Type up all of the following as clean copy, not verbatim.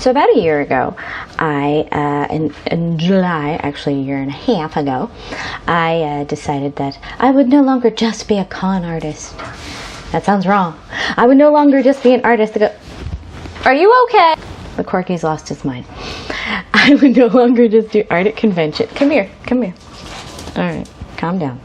So about a year ago, in July, actually a year and a half ago, I decided that I would no longer just be a con artist. That sounds wrong. I would no longer just be an artist that go, "Are you okay?" The Corky's lost his mind. I would no longer just do art at convention. Come here. All right, calm down.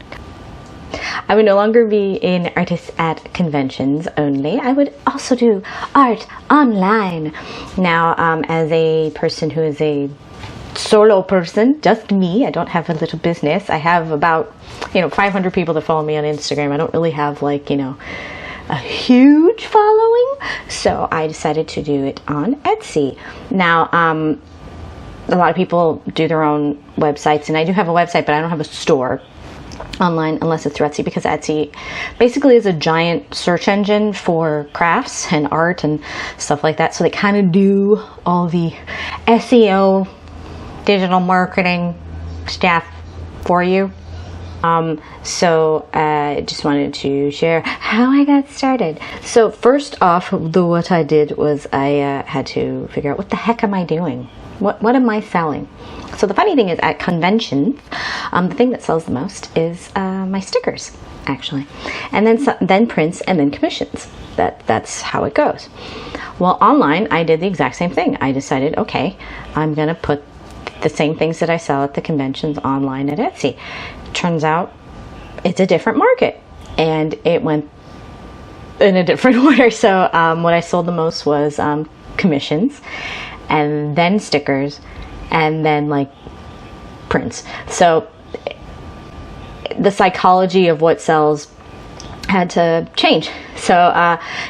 I would no longer be an artist at conventions only. I would also do art online. Now, as a person who is a solo person, just me, I don't have a little business. I have about, 500 people that follow me on Instagram. I don't really have a huge following. So I decided to do it on Etsy. Now, a lot of people do their own websites, and I do have a website, but I don't have a store online unless it's through Etsy, because Etsy basically is a giant search engine for crafts and art and stuff like that. So they kind of do all the SEO, digital marketing stuff for you. So I just wanted to share how I got started. So first off, what I did was I had to figure out, what the heck am I doing? What am I selling? So the funny thing is, at conventions, the thing that sells the most is my stickers, actually, and then prints, and then commissions. That's how it goes. Well, online, I did the exact same thing. I decided, okay, I'm gonna put the same things that I sell at the conventions online at Etsy. Turns out it's a different market, and it went in a different order. So what I sold the most was commissions, and then stickers, and then prints. So the psychology of what sells had to change. So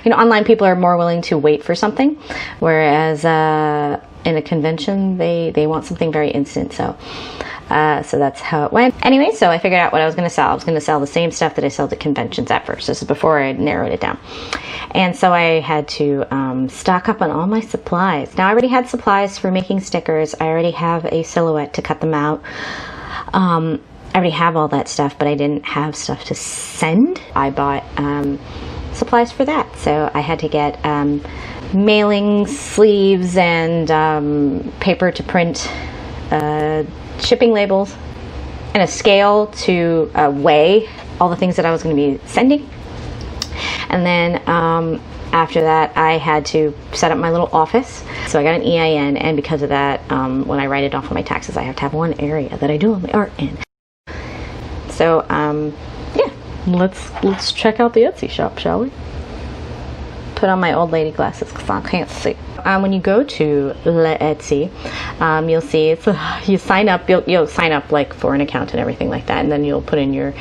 online people are more willing to wait for something, whereas in a convention they want something very instant. So that's how it went. Anyway, so I figured out what I was going to sell. I was going to sell the same stuff that I sold at conventions at first. This is before I had narrowed it down. And so I had to stock up on all my supplies. Now, I already had supplies for making stickers. I already have a silhouette to cut them out. I already have all that stuff, but I didn't have stuff to send. I bought supplies for that. So I had to get mailing sleeves and paper to print, shipping labels, and a scale to weigh all the things that I was going to be sending. And then after that, I had to set up my little office. So I got an EIN, and because of that, when I write it off on my taxes, I have to have one area that I do all my art in. So yeah, let's check out the Etsy shop, shall we? Put on my old lady glasses because I can't see. When you go to Etsy, you'll see you sign up. You'll sign up for an account and everything like that, and then you'll put in your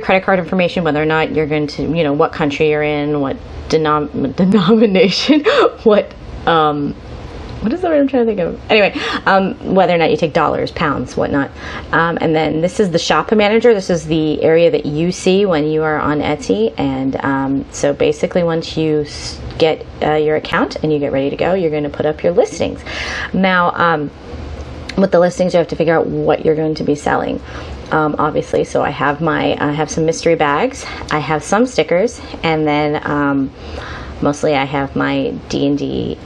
credit card information, whether or not you're going to, what country you're in, what denomination, what is the word I'm trying to think of? Anyway, whether or not you take dollars, pounds, whatnot. And then this is the shop manager. This is the area that you see when you are on Etsy. And so basically, once you get your account and you get ready to go, you're going to put up your listings. Now, with the listings, you have to figure out what you're going to be selling. Obviously, so I have some mystery bags. I have some stickers, and then mostly I have my D&D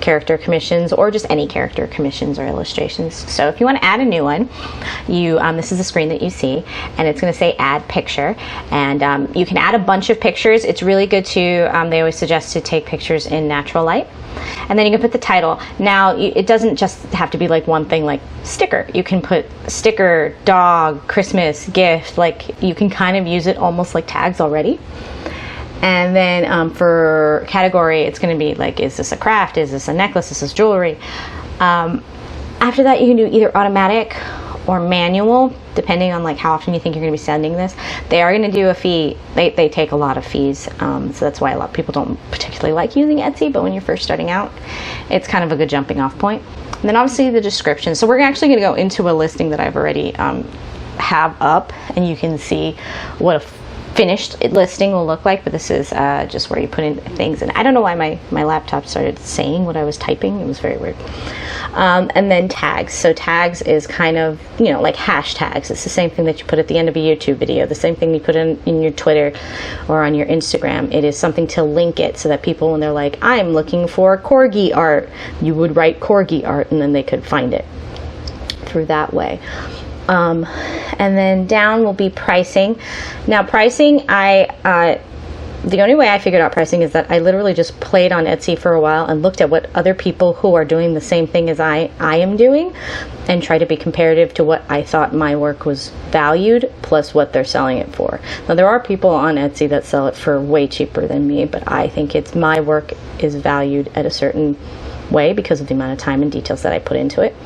character commissions, or just any character commissions or illustrations. So if you want to add a new one, this is the screen that you see, and it's going to say add picture, and you can add a bunch of pictures. It's really good to they always suggest to take pictures in natural light, and then you can put the title. Now, it doesn't just have to be one thing like sticker. You can put sticker, dog, Christmas, gift. You can kind of use it almost like tags already. And then for category, it's going to be is this a craft? Is this a necklace? Is this jewelry? After that, you can do either automatic or manual, depending on how often you think you're going to be sending this. They are going to do a fee. They take a lot of fees, so that's why a lot of people don't particularly like using Etsy. But when you're first starting out, it's kind of a good jumping off point. And then obviously the description. So we're actually going to go into a listing that I've already have up, and you can see what finished listing will look like, but this is just where you put in things. And I don't know why my laptop started saying what I was typing. It was very weird. And then tags. So tags is kind of, you know, like hashtags. It's the same thing that you put at the end of a YouTube video, the same thing you put in your Twitter or on your Instagram. It is something to link it so that people, when they're like, I'm looking for corgi art, you would write corgi art, and then they could find it through that way. And then down will be pricing. Now pricing, the only way I figured out pricing is that I literally just played on Etsy for a while and looked at what other people who are doing the same thing as I am doing, and try to be comparative to what I thought my work was valued plus what they're selling it for. Now there are people on Etsy that sell it for way cheaper than me, but I think it's my work is valued at a certain way because of the amount of time and details that I put into it.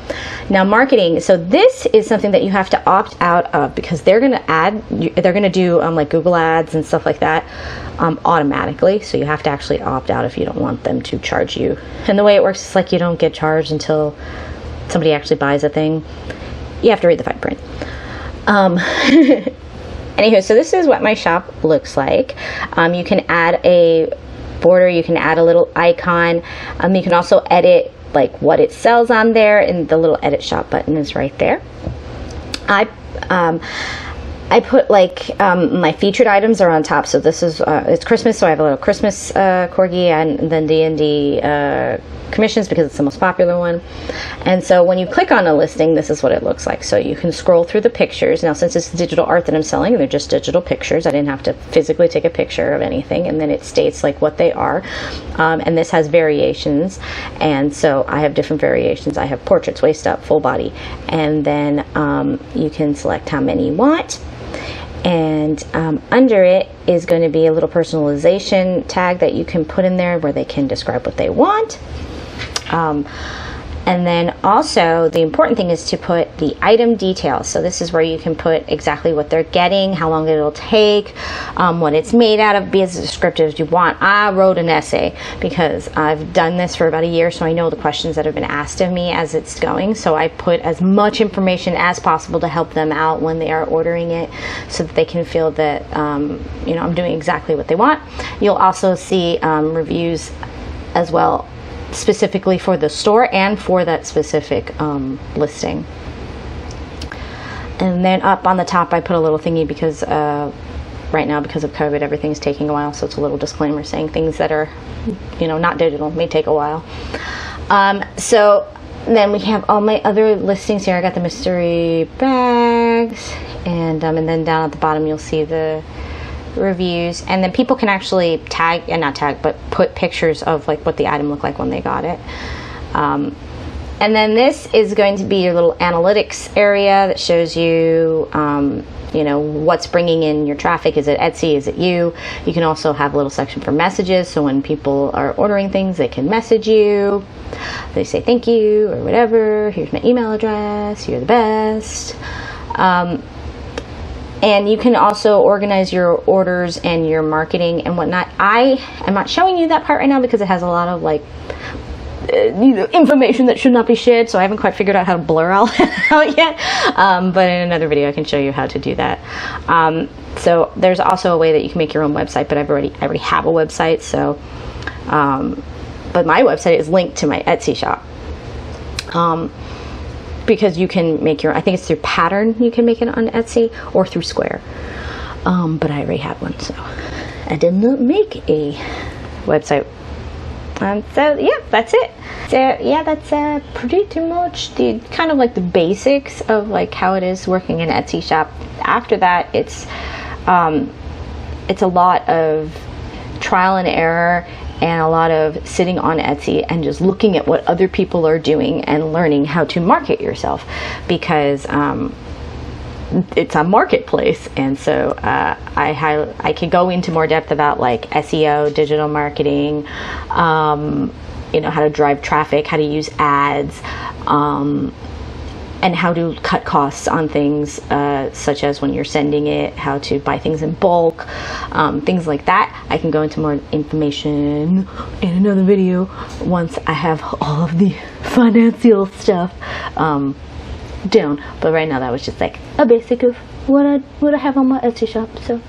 Now marketing, so this is something that you have to opt out of because they're going to do like Google ads and stuff like that automatically, so you have to actually opt out if you don't want them to charge you. And the way it works is like you don't get charged until somebody actually buys a thing. You have to read the fine print. Anywho, so this is what my shop looks like. You can add a border, you can add a little icon, you can also edit like what it sells on there, and the little edit shop button is right there. I put like my featured items are on top, so this is it's Christmas, so I have a little Christmas corgi, and then D&D commissions because it's the most popular one. And so when you click on a listing, this is what it looks like. So you can scroll through the pictures. Now since it's digital art that I'm selling, they're just digital pictures, I didn't have to physically take a picture of anything, and then it states like what they are. And this has variations, and so I have different variations. I have portraits, waist up, full body, and then you can select how many you want. And under it is going to be a little personalization tag that you can put in there where they can describe what they want. And then also the important thing is to put the item details. So this is where you can put exactly what they're getting, how long it'll take, what it's made out of, be as descriptive as you want. I wrote an essay because I've done this for about a year, so I know the questions that have been asked of me as it's going. So I put as much information as possible to help them out when they are ordering it, so that they can feel that you know, I'm doing exactly what they want. You'll also see reviews as well, specifically for the store and for that specific listing. And then up on the top I put a little thingy because right now, because of COVID, everything's taking a while, so it's a little disclaimer saying things that are, you know, not digital may take a while. So then we have all my other listings here. I got the mystery bags, and then down at the bottom you'll see the reviews, and then people can actually tag, and not tag, but put pictures of like what the item looked like when they got it. And then this is going to be your little analytics area that shows you you know, what's bringing in your traffic. Is it Etsy? Is it you? You can also have a little section for messages, so when people are ordering things, they can message you. They say thank you or whatever. Here's my email address. You're the best. And you can also organize your orders and your marketing and whatnot. I am not showing you that part right now because it has a lot of like information that should not be shared, so I haven't quite figured out how to blur all that out yet. But in another video I can show you how to do that. So there's also a way that you can make your own website, but I already have a website. So, but my website is linked to my Etsy shop. Because you can make your, I think it's through Pattern, you can make it on Etsy, or through Square. But I already had one, so I did not make a website. So yeah, that's it. So yeah, that's pretty much the kind of like the basics of like how it is working in Etsy shop. After that, it's a lot of trial and error, and a lot of sitting on Etsy and just looking at what other people are doing and learning how to market yourself, because it's a marketplace. And so I could go into more depth about like SEO, digital marketing, you know, how to drive traffic, how to use ads, and how to cut costs on things, such as when you're sending it, how to buy things in bulk, things like that. I can go into more information in another video once I have all of the financial stuff down. But right now that was just like a basic of what I have on my Etsy shop. So